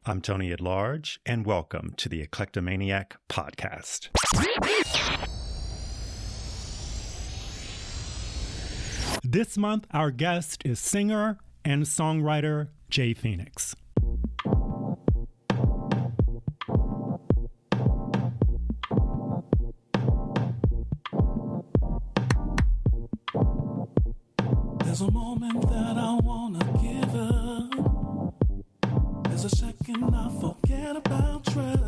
I'm Tony at Large, and welcome to the ECLECTIMANIAC podcast. This month, our guest is singer and songwriter Jay Phoenix. There's a moment that I wanna give up. There's a second I forget about trust.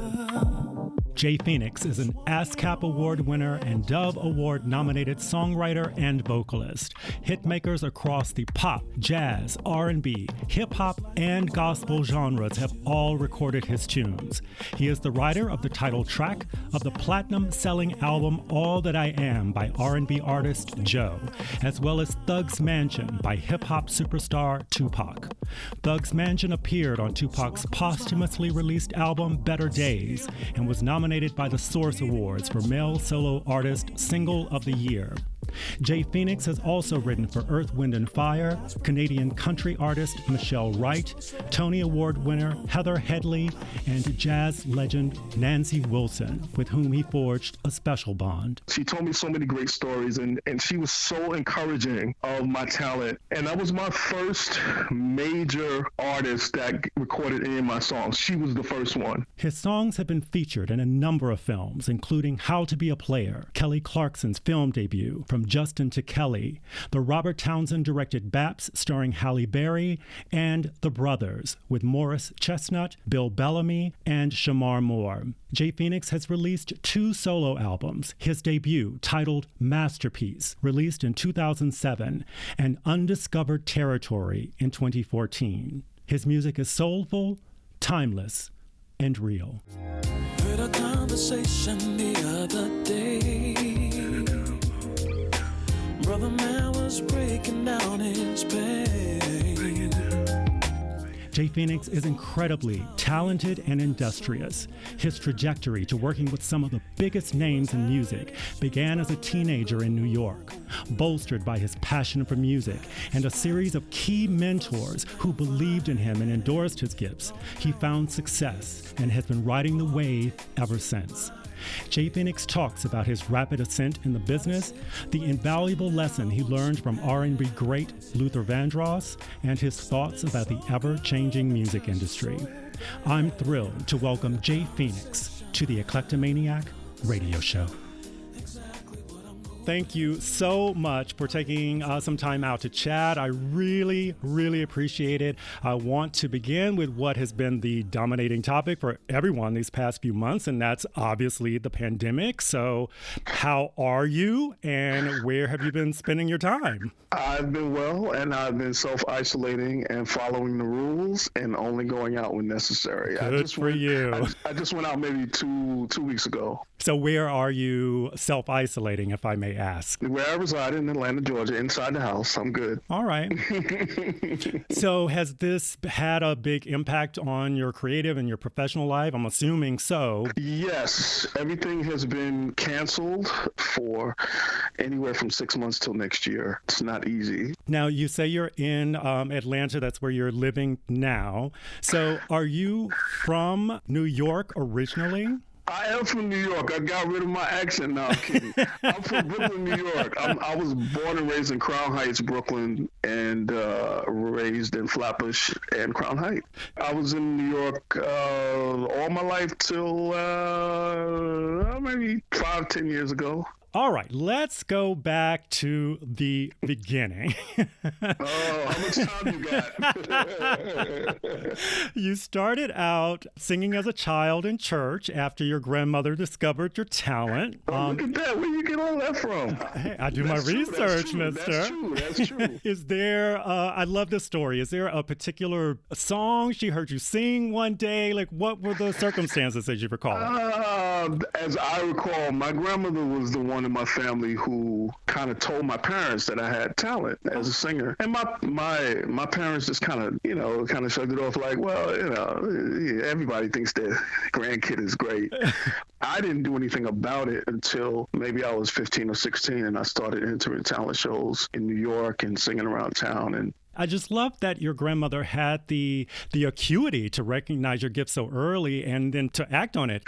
Jay Phoenix is an ASCAP Award winner and Dove Award nominated songwriter and vocalist. Hitmakers across the pop, jazz, R&B, hip-hop, and gospel genres have all recorded his tunes. He is the writer of the title track of the platinum-selling album All That I Am by R&B artist Joe, as well as Thug's Mansion by hip-hop superstar Tupac. Thug's Mansion appeared on Tupac's posthumously released album Better Days and was nominated by the Source Awards for Male Solo Artist Single of the Year. Jay Phoenix has also written for Earth, Wind & Fire, Canadian country artist Michelle Wright, Tony Award winner Heather Headley, and jazz legend Nancy Wilson, with whom he forged a special bond. She told me so many great stories, and she was so encouraging of my talent. And that was my first major artist that recorded any of my songs. She was the first one. His songs have been featured in a number of films, including How to Be a Player, Kelly Clarkson's film debut, From Justin to Kelly, the Robert Townsend-directed Baps starring Halle Berry, and The Brothers with Morris Chestnut, Bill Bellamy, and Shamar Moore. Jay Phoenix has released 2 solo albums, his debut, titled Masterpiece, released in 2007, and Undiscovered Territory in 2014. His music is soulful, timeless, and real. Heard a conversation the other day. Brother man was breaking down his pain. Jay Phoenix is incredibly talented and industrious. His trajectory to working with some of the biggest names in music began as a teenager in New York, bolstered by his passion for music and a series of key mentors who believed in him and endorsed his gifts. He found success and has been riding the wave ever since. Jay Phoenix talks about his rapid ascent in the business, the invaluable lesson he learned from R&B great Luther Vandross, and his thoughts about the ever-changing music industry. I'm thrilled to welcome Jay Phoenix to the ECLECTIMANIAC radio show. Thank you so much for taking some time out to chat. I really, really appreciate it. I want to begin with what has been the dominating topic for everyone these past few months, and that's obviously the pandemic. So how are you, and where have you been spending your time? I've been well, and I've been self-isolating and following the rules and only going out when necessary. Good for you. I just went out maybe two weeks ago. So where are you self-isolating, if I may ask? Where I reside in Atlanta, Georgia, inside the house. I'm good. All right. So has this had a big impact on your creative and your professional life? I'm assuming so. Yes. Everything has been canceled for anywhere from 6 months till next year. It's not easy. Now, you say you're in Atlanta. That's where you're living now. So are you from New York originally? I am from New York. I got rid of my accent now. I'm kidding. I'm from Brooklyn, New York. I was born and raised in Crown Heights, Brooklyn, and raised in Flatbush and Crown Heights. I was in New York all my life till maybe 5-10 years ago. All right, let's go back to the beginning. Oh, how much time you got? You started out singing as a child in church after your grandmother discovered your talent. Oh, look at that. Where you get all that from? Hey, I do my research, mister. That's true. Is there, I love this story. Is there a particular song she heard you sing one day? Like, what were the circumstances as you recall? As I recall, my grandmother was the one in my family who kind of told my parents that I had talent as a singer. And my parents just kind of shrugged it off like, well, everybody thinks their grandkid is great. I didn't do anything about it until maybe I was 15 or 16, and I started entering talent shows in New York and singing around town. And I just love that your grandmother had the acuity to recognize your gift so early and then to act on it.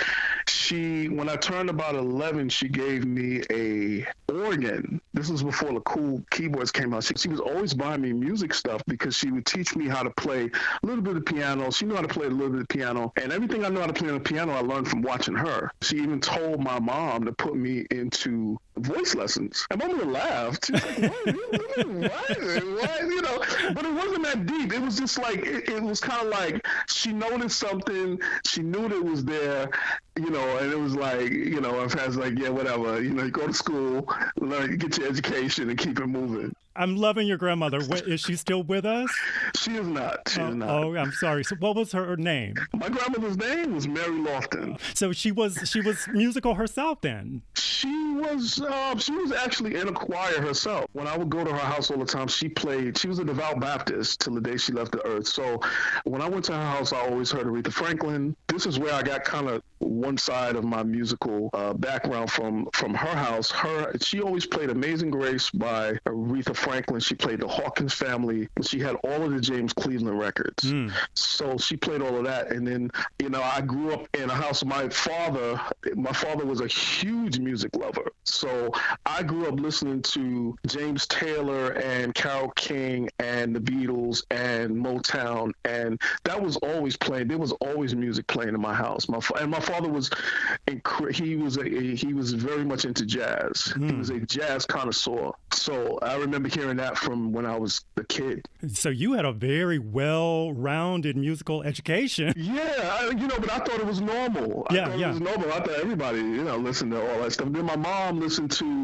When I turned about 11, she gave me a organ. This was before the cool keyboards came out. She was always buying me music stuff because she would teach me how to play a little bit of piano. She knew how to play a little bit of piano. And everything I know how to play on the piano, I learned from watching her. She even told my mom to put me into voice lessons. And Mom would laugh. She was like, what? You know, but it wasn't that deep. It was just like, it was kind of like she noticed something. She knew that it was there, you know, and it was like, you know, if I was like, yeah, whatever, you know, you go to school, learn, get your education and keep it moving. I'm loving your grandmother. Is she still with us? She is not. She is not. Oh, I'm sorry. So what was her name? My grandmother's name was Mary Lofton. So she was musical herself then? She was actually in a choir herself. When I would go to her house all the time, she was a devout Baptist till the day she left the earth. So when I went to her house, I always heard Aretha Franklin. This is where I got kind of one side of my musical background from her house. She always played Amazing Grace by Aretha Franklin. She played the Hawkins Family, and she had all of the James Cleveland records. So she played all of that. And then, you know, I grew up in a house. My father was a huge music lover. So I grew up listening to James Taylor and Carole King and the Beatles and Motown, and that was always playing. There was always music playing in my house. My father was he was very much into jazz. He was a jazz connoisseur. So I remember hearing that from when I was a kid. So you had a very well-rounded musical education. Yeah, but I thought it was normal. I thought it was normal. I thought everybody, listened to all that stuff. Then my mom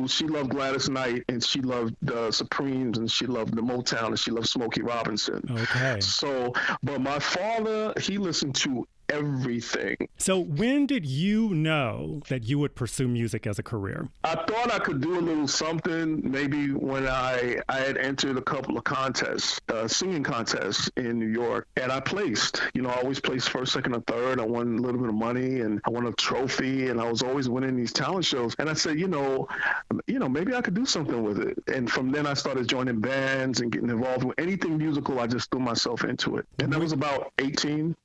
she loved Gladys Knight, and she loved the Supremes, and she loved the Motown, and she loved Smokey Robinson. Okay. So, but my father, he listened to everything. So when did you know that you would pursue music as a career? I thought I could do a little something maybe when I had entered a couple of contests, singing contests in New York, and I placed. I always placed first, second, or third. I won a little bit of money, and I won a trophy, and I was always winning these talent shows. And I said, maybe I could do something with it. And from then I started joining bands and getting involved with anything musical. I just threw myself into it. And that was about 18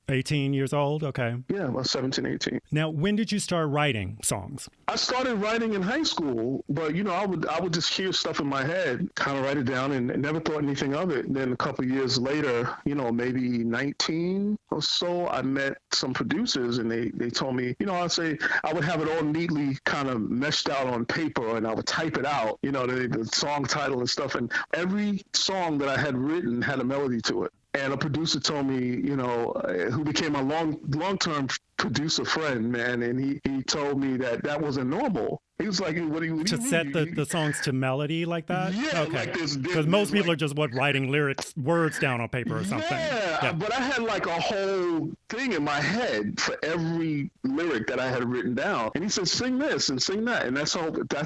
years old. Okay. Yeah, about 17, 18. Now, when did you start writing songs? I started writing in high school, but, I would just hear stuff in my head, kind of write it down, and never thought anything of it. And then a couple of years later, maybe 19 or so, I met some producers, and they told me, I would have it all neatly kind of meshed out on paper, and I would type it out, the song title and stuff. And every song that I had written had a melody to it. And a producer told me, who became my long-term producer friend, man, and he told me that wasn't normal. He was like, what do you to mean? Set the songs to melody like that? Yeah, okay. Like this. Because most people are just writing words down on paper or something. Yeah, but I had like a whole thing in my head for every lyric that I had written down. And he said, sing this and sing that. And that's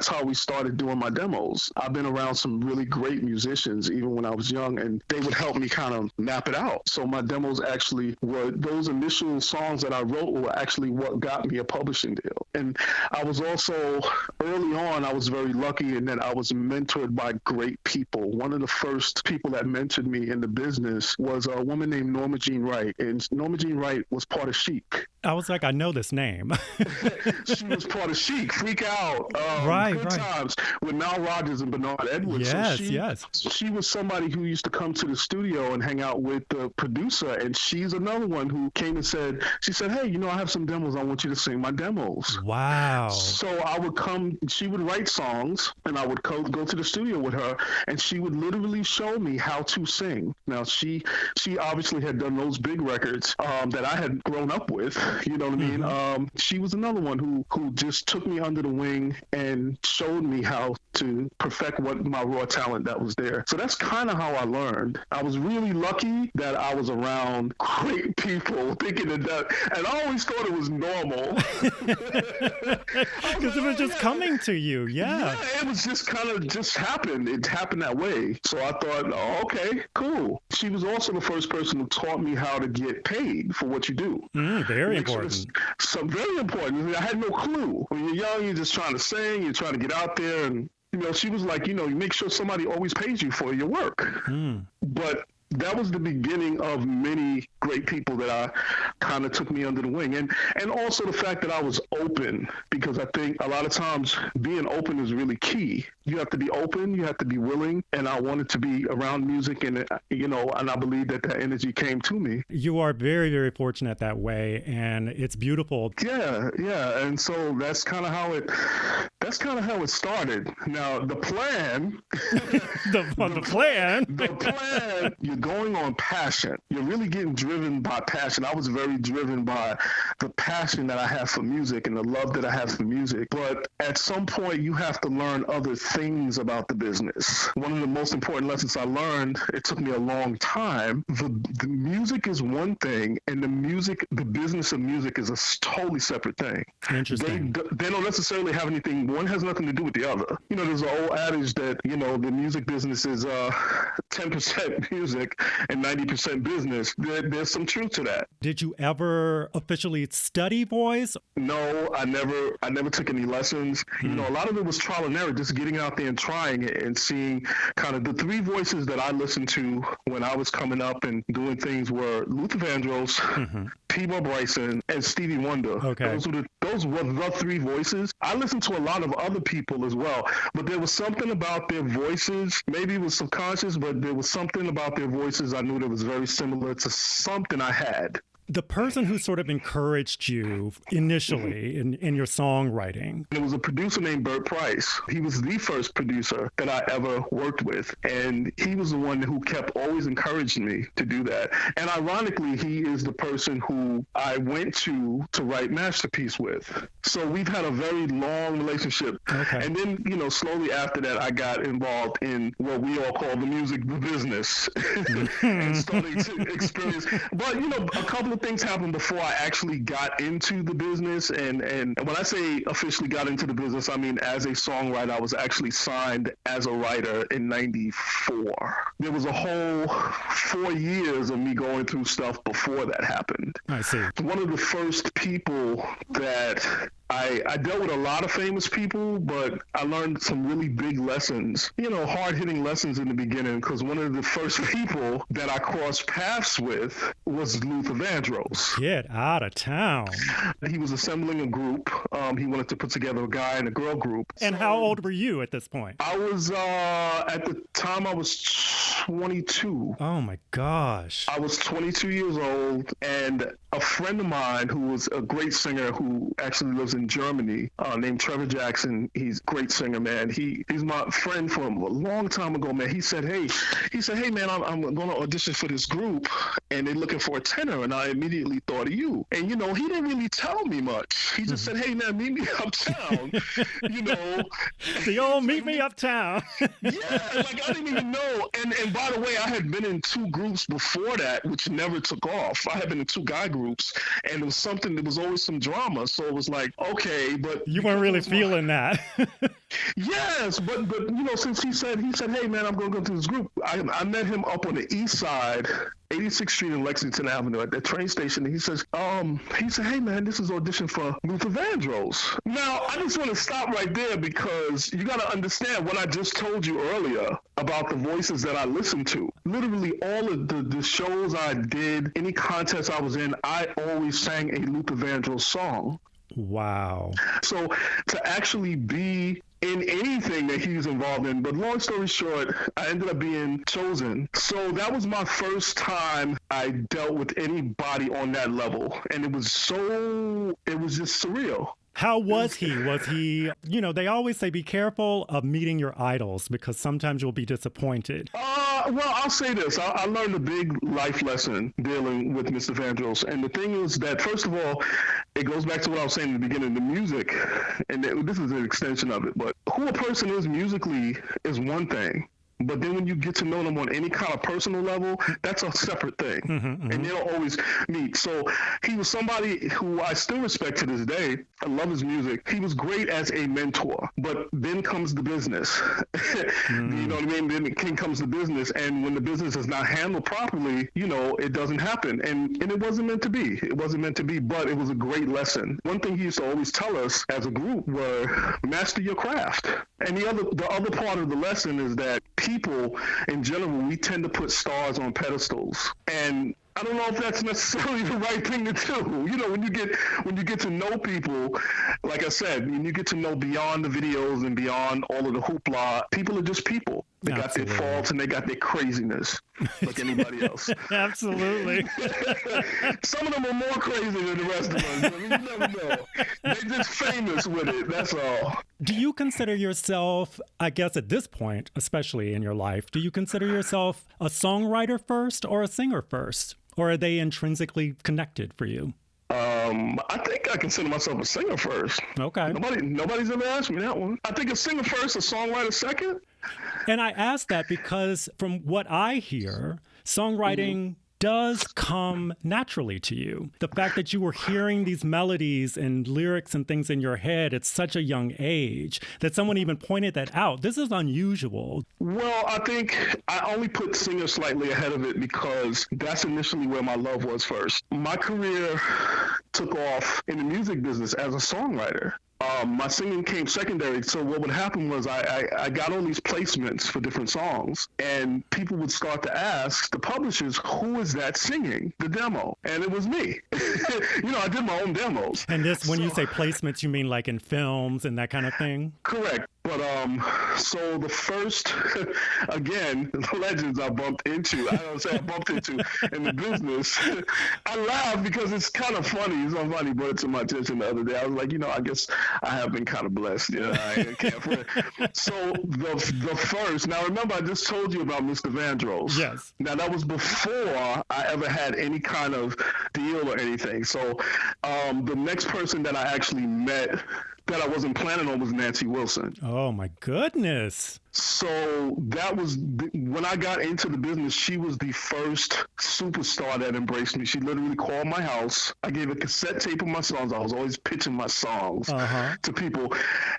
how we started doing my demos. I've been around some really great musicians, even when I was young, and they would help me kind of map it out. So my demos actually were, those initial songs that I wrote were actually what got me a publishing deal. And I was also, early on, I was very lucky in that I was mentored by great people. One of the first people that mentored me in the business was a woman named Norma Jean Wright. And Norma Jean Wright was part of Chic. I was like, I know this name. She was part of Chic, Freak Out, Good Times with Nile Rodgers and Bernard Edwards. Yes. She was somebody who used to come to the studio and hang out with the producer. And she's another one who came and said, hey, I have some demos. I want you to sing my demos. Wow. So I would come, she would write songs, and I would go to the studio with her, and she would literally show me how to sing. Now, she obviously had done those big records that I had grown up with, you know what I mean? She was another one who just took me under the wing and showed me how to perfect my raw talent that was there. So that's kind of how I learned. I was really lucky that I was around great people thinking that, and I always thought it was normal. Because it was just coming to you, yeah. Yeah, it was just kind of just happened. It happened that way. So I thought, okay, cool. She was also the first person who taught me how to get paid for what you do. Very important. Very important. I had no clue. When you're young, you're just trying to sing, you're trying to get out there, and she was like, you make sure somebody always pays you for your work. But that was the beginning of many great people that I kind of took me under the wing. And also the fact that I was open, because I think a lot of times being open is really key. You have to be open, you have to be willing, and I wanted to be around music, and and I believe that energy came to me. You are very, very fortunate that way, and it's beautiful. Yeah, and so that's kind of how it started. Now the plan, the plan, you're going on passion. You're really getting driven by passion. I was very driven by the passion that I have for music and the love that I have for music. But at some point, you have to learn other things about the business. One of the most important lessons I learned, it took me a long time. The music is one thing, and the business of music is a totally separate thing. Interesting. They don't necessarily have anything. One has nothing to do with the other. There's an old adage that, the music business is 10% music and 90% business. There's some truth to that. Did you ever officially study voice? No, I never took any lessons. A lot of it was trial and error, just getting out there and trying it and seeing kind of the three voices that I listened to when I was coming up and doing things were Luther Vandross, P-Bo Bryson, and Stevie Wonder. Okay. Those were the three voices. I listened to a lot of other people as well, but there was something about their voices, maybe it was subconscious, but there was something about their voices I knew that was very similar to something I had. The person who sort of encouraged you initially in your songwriting. There was a producer named Bert Price. He was the first producer that I ever worked with, and he was the one who kept always encouraging me to do that. And ironically, he is the person who I went to write Masterpiece with. So we've had a very long relationship. Okay. And then, slowly after that, I got involved in what we all call the music business and starting to experience. But, a couple of things happened before I actually got into the business, and when I say officially got into the business, I mean as a songwriter. I was actually signed as a writer in '94. There was a whole 4 years of me going through stuff before that happened. I see. One of the first people that I dealt with a lot of famous people, but I learned some really big lessons, hard-hitting lessons in the beginning, because one of the first people that I crossed paths with was Luther Vandross. Get out of town. He was assembling a group. He wanted to put together a guy and a girl group. And how old were you at this point? I was, at the time, I was 22. Oh, my gosh. I was 22 years old, and a friend of mine who was a great singer who actually lives in Germany, named Trevor Jackson. He's a great singer, man. He's my friend from a long time ago, man. He said, hey, man, I'm going to audition for this group, and they're looking for a tenor, and I immediately thought of you. And, he didn't really tell me much. He just said, hey, man, meet me uptown, The old meet me uptown. Yeah, I didn't even know. And by the way, I had been in two groups before that, which never took off. I had been in two guy groups, and there was always some drama. So it was like, okay, but you weren't really feeling that. Yes, but since he said, hey man, I'm going to go to this group. I met him up on the east side, 86th Street and Lexington Avenue at the train station. And he said, hey man, this is audition for Luther Vandross. Now, I just want to stop right there, because you got to understand what I just told you earlier about the voices that I listened to. Literally all of the shows I did, any contest I was in, I always sang a Luther Vandross song. Wow. So to actually be in anything that he's involved in, but long story short, I ended up being chosen. So that was my first time I dealt with anybody on that level. And it was just surreal. How was he? Was he, they always say be careful of meeting your idols, because sometimes you'll be disappointed. Well, I'll say this. I learned a big life lesson dealing with Mr. Vandross. And the thing is that, first of all, it goes back to what I was saying in the beginning, the music. And this is an extension of it. But who a person is musically is one thing. But then when you get to know them on any kind of personal level, that's a separate thing. And they don't always meet. So he was somebody who I still respect to this day. I love his music. He was great as a mentor. But then comes the business. You know what I mean? Then comes the business. And when the business is not handled properly, it doesn't happen. And it wasn't meant to be. It wasn't meant to be, but it was a great lesson. One thing he used to always tell us as a group were master your craft. And the other part of the lesson is that people in general, we tend to put stars on pedestals. And I don't know if that's necessarily the right thing to do. You know, when you get to know people, like I said, when you get to know beyond the videos and beyond all of the hoopla, people are just people. They got their faults and they got their craziness, like anybody else. Absolutely. Some of them are more crazy than the rest of us. I mean, you never know. They're just famous with it. That's all. Do you consider yourself, I guess at this point, especially in your life, do you consider yourself a songwriter first or a singer first? Or are they intrinsically connected for you? I think I consider myself a singer first. Okay. Nobody's ever asked me that one. I think a singer first, a songwriter second. And I ask that because from what I hear, songwriting does come naturally to you. The fact that you were hearing these melodies and lyrics and things in your head at such a young age, that someone even pointed that out. This is unusual. Well, I think I only put singer slightly ahead of it because that's initially where my love was first. My career took off in the music business as a songwriter. My singing came secondary, so what would happen was I got all these placements for different songs, and people would start to ask the publishers, who is that singing the demo? And it was me. You know, I did my own demos. And this, when you say placements, you mean like in films and that kind of thing? Correct. But so the first, again, the legends I bumped into, I don't say I bumped into in the business. I laugh because it's kind of funny. It's not funny, but it to my attention the other day. I was like, you know, I guess I have been kind of blessed. You know, I can't front. So the first, now remember, I just told you about Mr. Vandross. Yes. Now that was before I ever had any kind of deal or anything. So the next person that I actually met that I wasn't planning on was Nancy Wilson. Oh, my goodness. So that was, when I got into the business, she was the first superstar that embraced me. She literally called my house. I gave a cassette tape of my songs. I was always pitching my songs to people.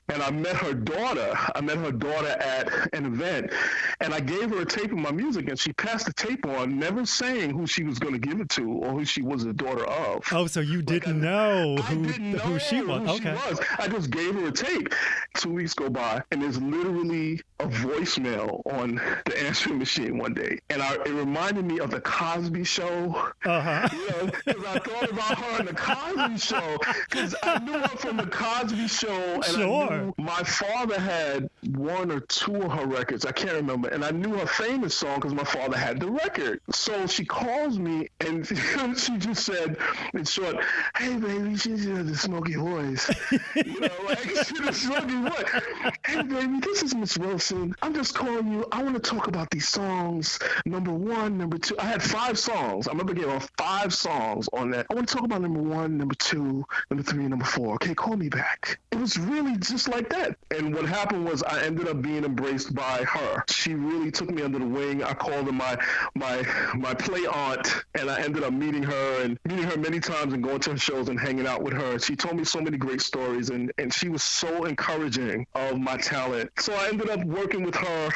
And I met her daughter. At an event. And I gave her a tape of my music, and she passed the tape on, never saying who she was going to give it to or who she was the daughter of. Oh, so you didn't know who she was. Okay. I just gave her a tape. 2 weeks go by, and there's literally a voicemail on the answering machine one day, and it reminded me of the Cosby Show. You know, because I thought about her in the Cosby Show, because I knew her from the Cosby Show, and I knew my father had one or two of her records. I can't remember, and I knew her famous song because my father had the record. So she calls me, and she just said, in short, "Hey, baby," she said, the smoky voice. You know, like the smoky voice. "Hey, baby, this is Miss Wilson. I'm just calling you. I want to talk about these songs. Number one, number two." I had 5 songs. I remember getting 5 songs on that. "I want to talk about number 1, number 2, number 3, number 4. Okay, call me back." It was really just like that. And what happened was I ended up being embraced by her. She really took me under the wing. I called her my play aunt, and I ended up meeting her many times and going to her shows and hanging out with her. She told me so many great stories, and she was so encouraging of my talent. So I ended up working with her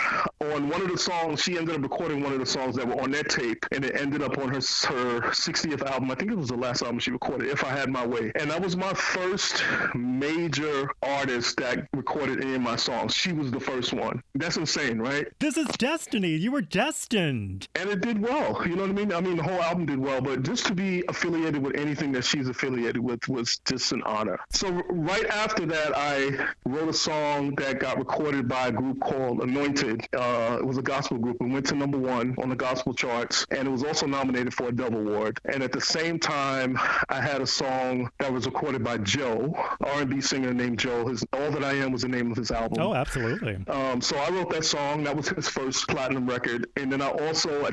on one of the songs. She ended up recording one of the songs that were on that tape, and it ended up on her 60th album. I think it was the last album she recorded, If I Had My Way. And that was my first major artist that recorded any of my songs. She was the first one. That's insane, right? This is destiny. You were destined. And it did well. You know what I mean? I mean, the whole album did well, but just to be affiliated with anything that she's affiliated with was just an honor. So right after that, I wrote a song that got recorded by a group called Anointed. It was a gospel group. It went to number 1 on the gospel charts, and it was also nominated for a Dove Award. And at the same time, I had a song that was recorded by Joe, R&B singer named Joe. All That I Am was the name of his album. Oh, absolutely. So I wrote that song. That was his first platinum record. And then I also,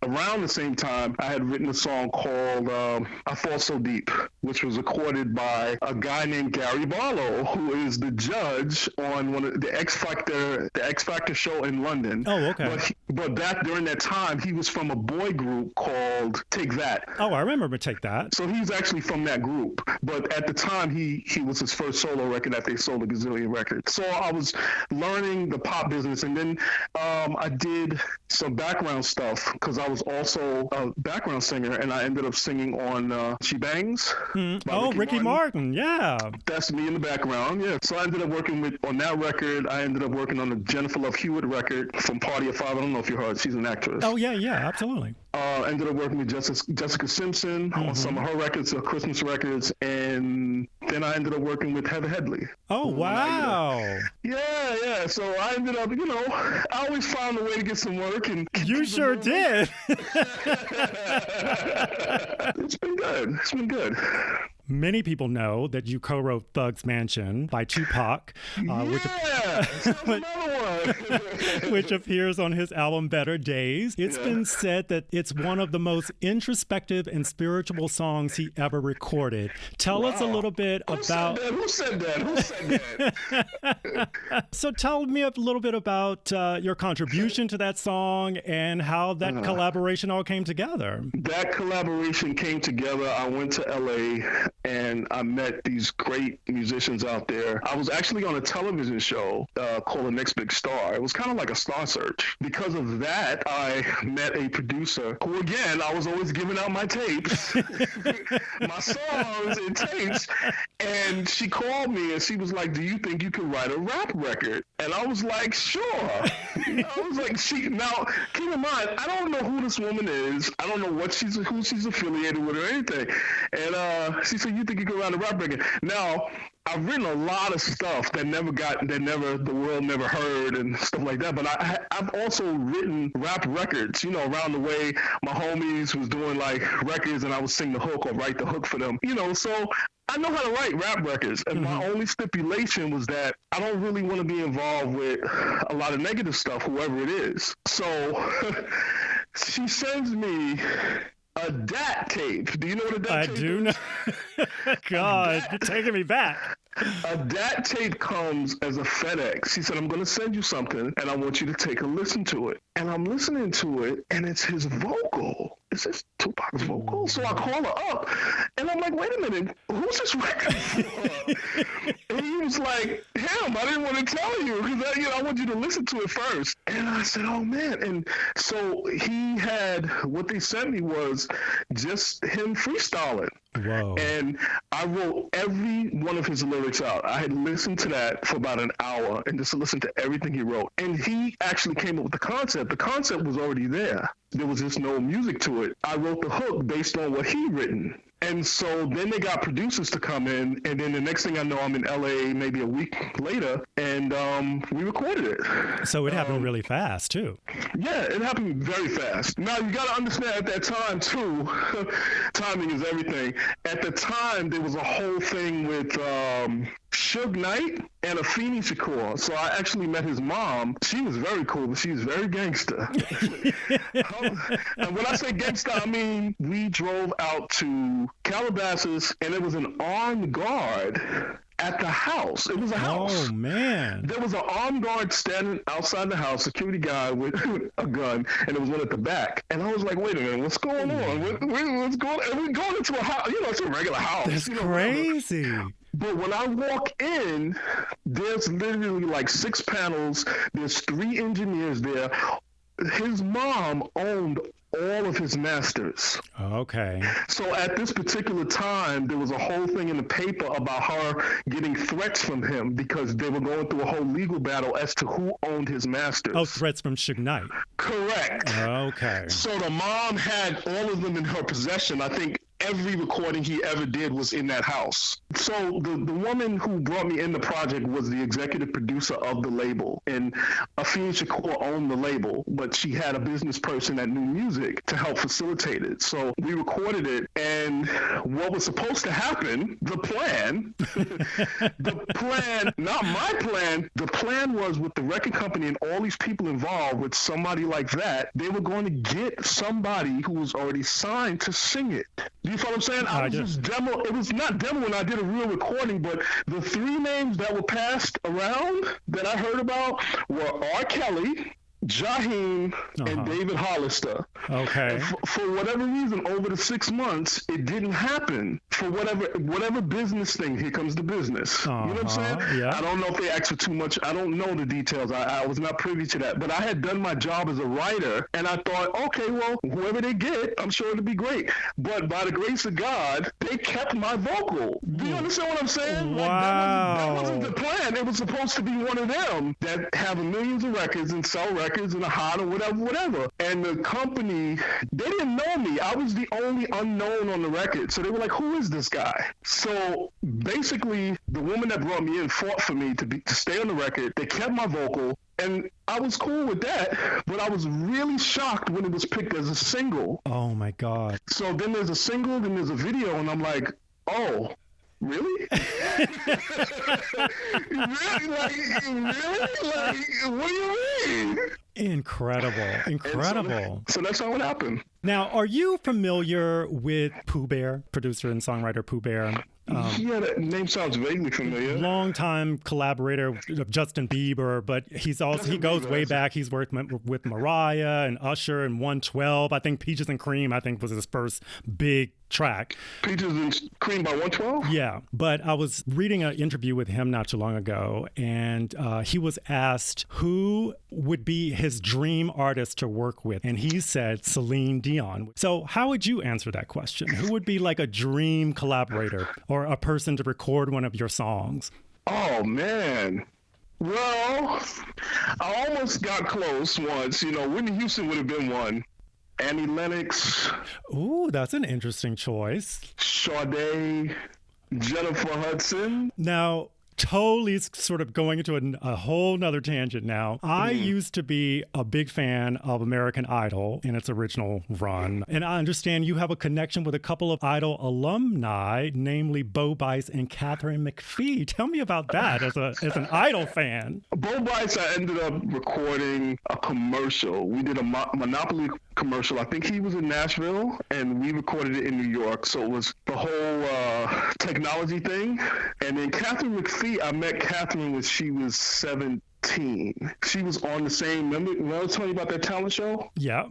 around the same time, I had written a song called I Fall So Deep, which was recorded by a guy named Gary Barlow, who is the judge on one of the X Factor show in London. Oh, okay. But during that time, he was from a boy group called Take That. Oh, I remember Take That. So he's actually from that group. But at the time, he was his first solo record after they sold a gazillion records. So I was learning the pop business, and then I did some background stuff because I was also a background singer, and I ended up singing on She Bangs. Ricky Martin. Yeah. That's me in the background, yeah. So I ended up working on that record. I ended up working on the Jennifer Love Hewitt record from Party of Five. I don't know if you heard. She's an actress. Oh, yeah, absolutely. Ended up working with Jessica Simpson on some of her records, Christmas records, and then I ended up working with Heather Headley. Oh, wow. Yeah. So I ended up, I always found a way to get some work. And you sure did. It's been good. Many people know that you co-wrote Thug's Mansion by Tupac, which appears on his album Better Days. It's been said that it's one of the most introspective and spiritual songs he ever recorded. Tell us a little bit about... Who said that? So tell me a little bit about your contribution to that song and how that collaboration all came together. That collaboration came together. I went to L.A., and I met these great musicians out there. I was actually on a television show called The Next Big Star. It was kind of like a star search. Because of that, I met a producer who, again, I was always giving out my tapes, my songs and tapes. And she called me and she was like, "Do you think you could write a rap record?" And I was like, "Sure." I was like, now, keep in mind, I don't know who this woman is. I don't know who she's affiliated with or anything. And she said, "You think you could write a rap record?" Now, I've written a lot of stuff that the world never heard and stuff like that. But I've also written rap records, around the way my homies was doing like records and I would sing the hook or write the hook for them, so I know how to write rap records. And my only stipulation was that I don't really want to be involved with a lot of negative stuff, whoever it is. So she sends me a DAT tape. Do you know what a DAT tape is? I do know. God, you're taking me back. A DAT tape comes as a FedEx. She said, "I'm going to send you something, and I want you to take a listen to it." And I'm listening to it, and it's his vocal. Is this Tupac's vocal? So I call her up, and I'm like, "Wait a minute, who's this record for?" And he was like, "Him, I didn't want to tell you, because I want you to listen to it first." And I said, "Oh, man." And so what they sent me was just him freestyling. Whoa. And I wrote every one of his lyrics out. I had listened to that for about an hour and just listened to everything he wrote. And he actually came up with the concept. The concept was already there. There was just no music to it. I wrote the hook based on what he'd written. And so then they got producers to come in, and then the next thing I know, I'm in LA maybe a week later, and we recorded it. So it happened really fast, too. Yeah, it happened very fast. Now, you got to understand at that time, too, timing is everything. At the time, there was a whole thing with Suge Knight and Afeni Shakur. So I actually met his mom. She was very cool, but she was very gangster. And when I say gangster, I mean we drove out to Calabasas, and it was an armed guard at the house. It was a house. Oh, man. There was an armed guard standing outside the house, security guy with a gun, and there was one at the back. And I was like, "Wait a minute, what's going on? What's going on?" And we're going into a house. It's a regular house. That's crazy. But when I walk in, there's literally like 6 panels. There's 3 engineers there. His mom owned all of his masters. Okay. So at this particular time, there was a whole thing in the paper about her getting threats from him because they were going through a whole legal battle as to who owned his masters. Oh, threats from Suge Knight. Correct. Okay. So the mom had all of them in her possession. I think every recording he ever did was in that house. So the woman who brought me in the project was the executive producer of the label. And Afeni Shakur owned the label, but she had a business person at New Music to help facilitate it. So we recorded it, and what was supposed to happen, the plan, not my plan, the plan was with the record company and all these people involved, with somebody like that, they were going to get somebody who was already signed to sing it. Do you follow what I'm saying? I was just demo. It was not demo when I did a real recording, but the 3 names that were passed around that I heard about were R. Kelly, Jaheim and David Hollister. Okay. For whatever reason, over the 6 months, it didn't happen. For whatever business thing, here comes the business. You know what I'm saying? Yeah. I don't know if they asked for too much. I don't know the details. I was not privy to that. But I had done my job as a writer, and I thought, okay, well, whoever they get, I'm sure it'll be great. But by the grace of God, they kept my vocal. Do you understand what I'm saying? Wow. That wasn't the plan. It was supposed to be one of them that have millions of records and sell records and a hot or whatever. And the company, they didn't know me. I was the only unknown on the record. So they were like, who is this guy? So basically, the woman that brought me in fought for me to stay on the record. They kept my vocal. And I was cool with that, but I was really shocked when it was picked as a single. Oh, my God. So then there's a single, then there's a video, and I'm like, oh, really? Really? Like, what do you mean? Incredible. So that's how it happened. Now, are you familiar with Pooh Bear, producer and songwriter Pooh Bear? Yeah, that name sounds vaguely familiar. Longtime collaborator of Justin Bieber, but he goes way back. He's worked with Mariah and Usher and 112. I think Peaches and Cream, was his first big track. Peaches and Cream by 112? Yeah, but I was reading an interview with him not too long ago, and he was asked who would be his dream artist to work with, and he said Celine Dion. So how would you answer that question? Who would be like a dream collaborator or a person to record one of your songs? Oh, man. Well, I almost got close once. Whitney Houston would have been one. Annie Lennox. Ooh, that's an interesting choice. Sade, Jennifer Hudson. Now, totally sort of going into a whole nother tangent now. I used to be a big fan of American Idol in its original run. And I understand you have a connection with a couple of Idol alumni, namely Bo Bice and Katharine McPhee. Tell me about that as an Idol fan. Bo Bice, I ended up recording a commercial. We did a Monopoly commercial. I think he was in Nashville, and we recorded it in New York. So it was the whole technology thing. And then Katharine McPhee, I met Katharine when she was 17. She was on the same, remember I was telling you about that talent show? Yeah.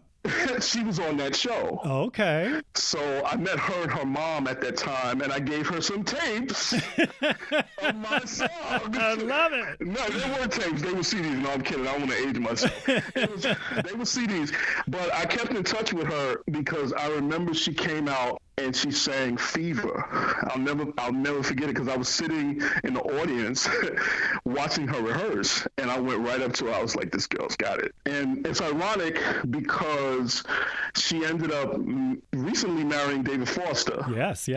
She was on that show. Okay. So I met her and her mom at that time, and I gave her some tapes of my songs. I love it. No, they weren't tapes. They were CDs. No, I'm kidding. I don't want to age myself. They were CDs. But I kept in touch with her because I remember she came out and she sang Fever. I'll never forget it because I was sitting in the audience watching her rehearse, and I went right up to her. I was like, this girl's got it. And it's ironic because she ended up recently marrying David Foster. Yes.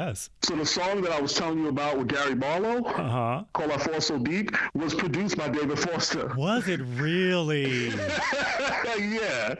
So the song that I was telling you about with Gary Barlow, called I Fall So Deep, was produced by David Foster. Was it really? Yeah.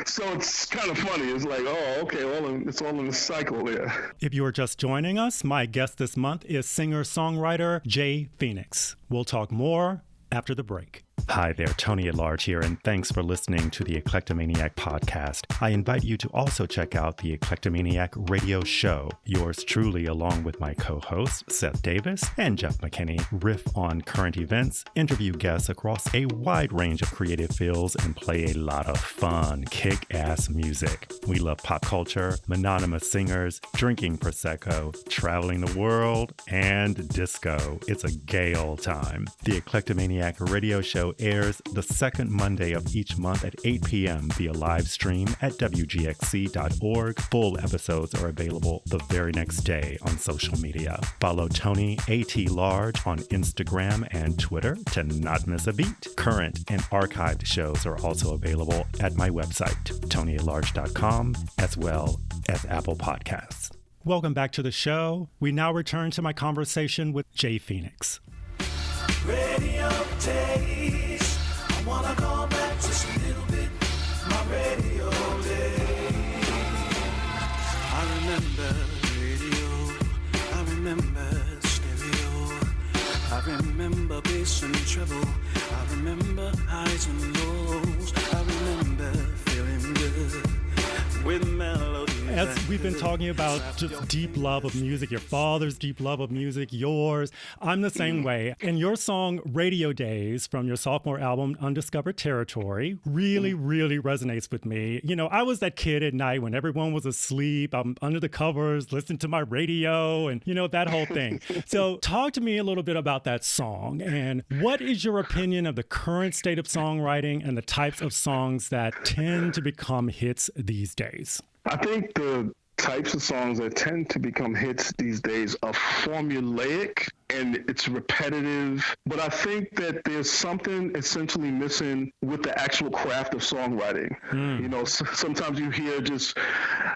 So it's kind of funny. It's like, oh, okay, it's all in the cycle there. If you are just joining us, my guest this month is singer-songwriter Jay Phoenix. We'll talk more after the break. Hi there, Tony at Large here, and thanks for listening to the ECLECTIMANIAC podcast. I invite you to also check out the ECLECTIMANIAC radio show. Yours truly, along with my co-hosts, Seth Davis and Jeff McKinney, riff on current events, interview guests across a wide range of creative fields, and play a lot of fun, kick-ass music. We love pop culture, mononymous singers, drinking Prosecco, traveling the world, and disco. It's a gay old time. The ECLECTIMANIAC radio show airs the second Monday of each month at 8 p.m. via live stream at WGXC.org. Full episodes are available the very next day on social media. Follow Tony at Large on Instagram and Twitter to not miss a beat. Current and archived shows are also available at my website, tonyatlarge.com, as well as Apple Podcasts. Welcome back to the show. We now return to my conversation with Jay Phoenix. Radio days, I wanna go back just a little bit, my radio days. I remember radio, I remember stereo, I remember bass and treble, I remember highs and lows, I remember feeling good with melody. as we've been talking about just deep love of music, your father's deep love of music, yours, I'm the same way. And your song Radio Days from your sophomore album, Undiscovered Territory, really, really resonates with me. You know, I was that kid at night when everyone was asleep. I'm under the covers, listening to my radio and, you know, that whole thing. So talk to me a little bit about that song. And what is your opinion of the current state of songwriting and the types of songs that tend to become hits these days? I think the types of songs that tend to become hits these days are formulaic and it's repetitive, but I think that there's something essentially missing with the actual craft of songwriting. You know, sometimes you hear just,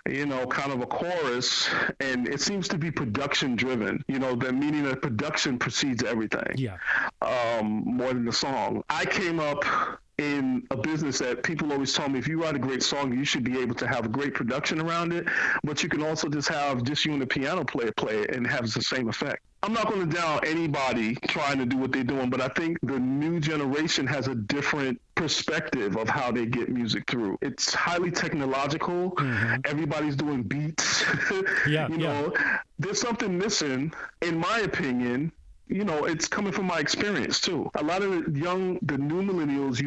you know, kind of a chorus and it seems to be production driven, you know, the meaning that production precedes everything, more than the song. I came up in a business that people always tell me, if you write a great song, you should be able to have a great production around it, but you can also just have just you and the piano player play it and it has the same effect. I'm not going to down anybody trying to do what they're doing, but I think the new generation has a different perspective of how they get music through. It's highly technological. Everybody's doing beats. You know, there's something missing, in my opinion. You know, it's coming from my experience too. A lot of the new millennials,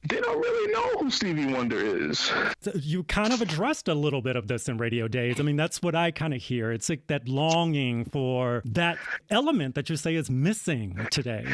they don't really know who Stevie Wonder is. So you kind of addressed a little bit of this in Radio Days. I mean, that's what I kind of hear. It's like that longing for that element that you say is missing today.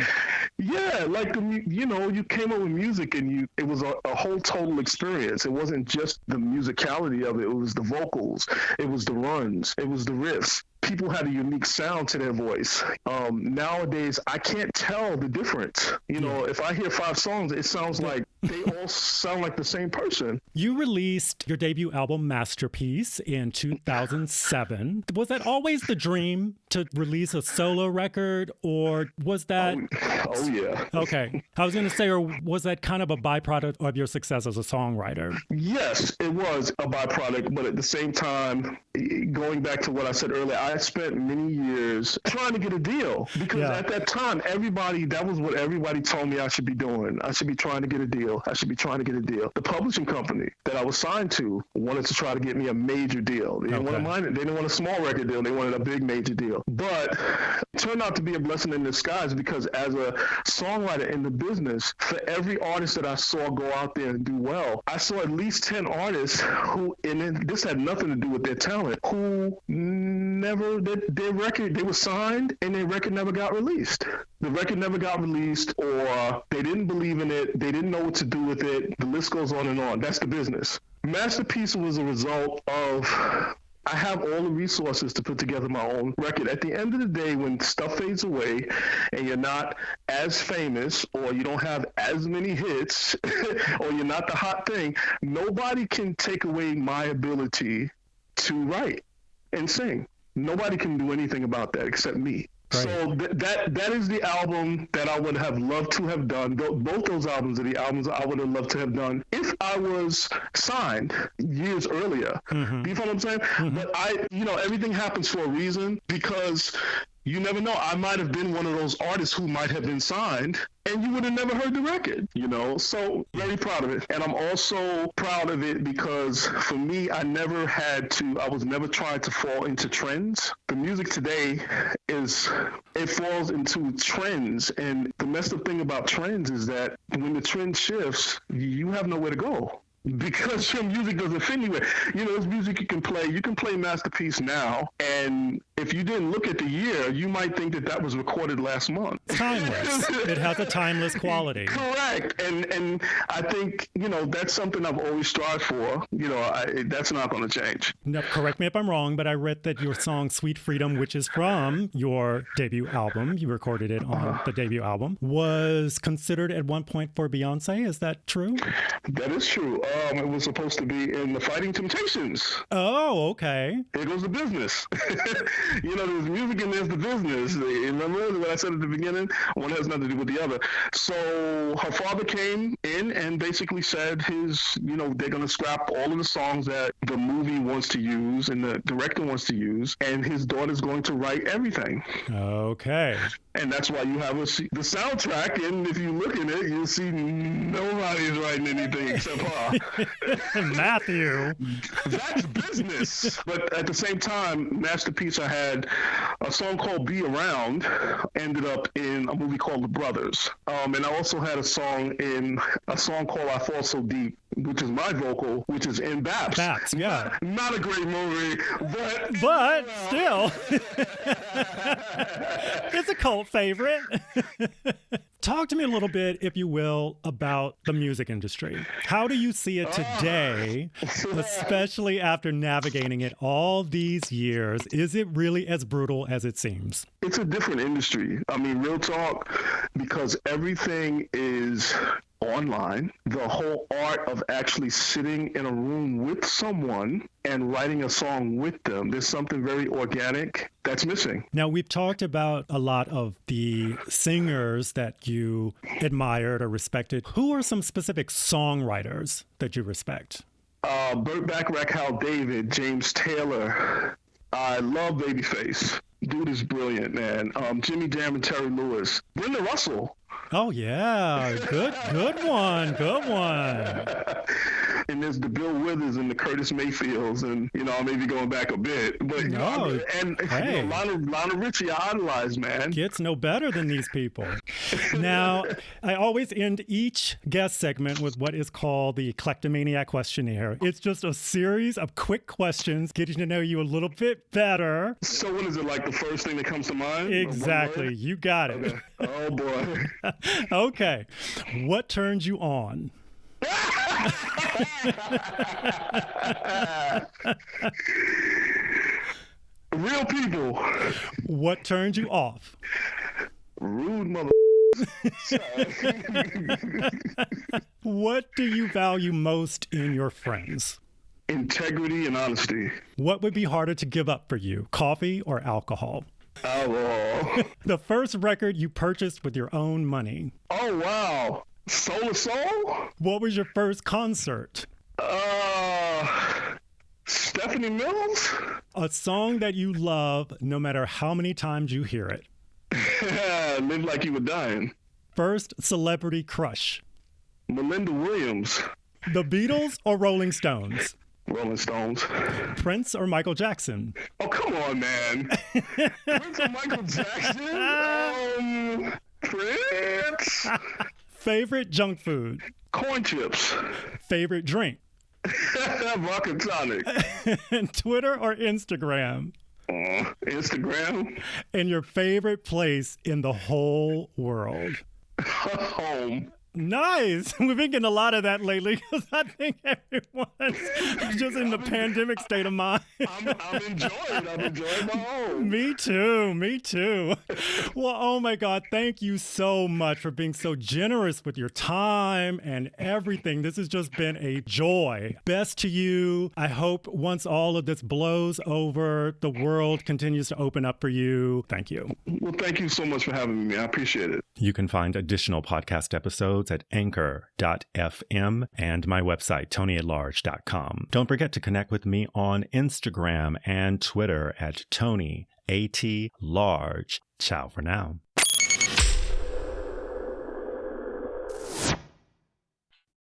Yeah, like, you know, you came up with music and it was a whole total experience. It wasn't just the musicality of it. It was the vocals. It was the runs. It was the riffs. People had a unique sound to their voice. Nowadays, I can't tell the difference. You know, if I hear 5 songs, it sounds like they all sound like the same person. You released your debut album, Masterpiece, in 2007. Was that always the dream to release a solo record, or was that... Oh yeah. Okay. I was going to say, or was that kind of a byproduct of your success as a songwriter? Yes, it was a byproduct, but at the same time, going back to what I said earlier, I spent many years trying to get a deal because at that time, that was what everybody told me I should be doing. I should be trying to get a deal. I should be trying to get a deal. The publishing company that I was signed to wanted to try to get me a major deal. They didn't want to mind it. They didn't want a small record deal. They wanted a big major deal. But it turned out to be a blessing in disguise because as a songwriter in the business, for every artist that I saw go out there and do well, I saw at least 10 artists who, and this had nothing to do with their talent, who their record, they were signed and their record never got released. The record never got released, or they didn't believe in it, they didn't know what to do with it. The list goes on and on. That's the business. Masterpiece was a result of I have all the resources to put together my own record. At the end of the day, when stuff fades away and you're not as famous or you don't have as many hits or you're not the hot thing, nobody can take away my ability to write and sing. Nobody can do anything about that except me. Right. So that is the album that I would have loved to have done. Both those albums are the albums I would have loved to have done if I was signed years earlier. Do you follow what I'm saying? But everything happens for a reason because you never know. I might have been one of those artists who might have been signed and you would have never heard the record, So very proud of it. And I'm also proud of it because for me, I was never trying to fall into trends. The music today it falls into trends. And the messed up thing about trends is that when the trend shifts, you have nowhere to go. Because your music doesn't fit anywhere. There's music you can play. You can play Masterpiece now, and if you didn't look at the year, you might think that was recorded last month. Timeless. It has a timeless quality. Correct. And I think, that's something I've always strived for. That's not going to change. Now, correct me if I'm wrong, but I read that your song Sweet Freedom, which is from your debut album, you recorded it on the debut album, was considered at one point for Beyonce. Is that true? That is true. It was supposed to be in the Fighting Temptations. Oh, okay. Here goes the business. There's music and there's the business. Remember what I said at the beginning? One has nothing to do with the other. So her father came in and basically said they're going to scrap all of the songs that the movie wants to use and the director wants to use, and his daughter's going to write everything. Okay. And that's why you have the soundtrack, and if you look in it, you'll see nobody's writing anything except her. Matthew. That's business. But at the same time, Masterpiece, I had a song called Be Around, ended up in a movie called The Brothers. And I also had a song called I Fall So Deep, which is my vocal, which is in Baps. Baps, yeah. Not a great movie, but still. It's a cult favorite. Talk to me a little bit, if you will, about the music industry. How do you see it today, especially after navigating it all these years? Is it really as brutal as it seems? It's a different industry. I mean, real talk, because everything is online. The whole art of actually sitting in a room with someone and writing a song with them, there's something very organic that's missing. Now, we've talked about a lot of the singers that you admired or respected. Who are some specific songwriters that you respect? Burt Bacharach, Hal David, James Taylor. I love Babyface. Dude is brilliant, man. Jimmy Jam and Terry Lewis. Brenda Russell. Oh, yeah. Good one. Good one. And there's the Bill Withers and the Curtis Mayfields, and, I may be going back a bit. But, hey. Lionel Richie, I idolize, man. Gets no better than these people. Now, I always end each guest segment with what is called the ECLECTIMANIAC questionnaire. It's just a series of quick questions, getting to know you a little bit better. So what is it, like the first thing that comes to mind? Exactly. You got it. Okay. Oh, boy. Okay. What turns you on? Real people. What turns you off? Rude mother. What do you value most in your friends? Integrity and honesty. What would be harder to give up for you, coffee or alcohol? Alcohol. The first record you purchased with your own money. Oh, wow. Soul to Soul? What was your first concert? Stephanie Mills? A song that you love no matter how many times you hear it. Live Like You Were Dying. First celebrity crush. Melinda Williams. The Beatles or Rolling Stones? Rolling Stones. Prince or Michael Jackson? Oh, come on, man. Prince or Michael Jackson? Prince. Favorite junk food? Corn chips. Favorite drink? Vodka tonic. Twitter or Instagram? Instagram. And your favorite place in the whole world? Home. Nice. We've been getting a lot of that lately because I think everyone's just in the pandemic state of mind. I'm enjoying my home. Me too. Well, oh my God, thank you so much for being so generous with your time and everything. This has just been a joy. Best to you. I hope once all of this blows over, the world continues to open up for you. Thank you. Well, thank you so much for having me. I appreciate it. You can find additional podcast episodes at anchor.fm and my website, TonyAtLarge.com. Don't forget to connect with me on Instagram and Twitter at TonyAtLarge. Ciao for now.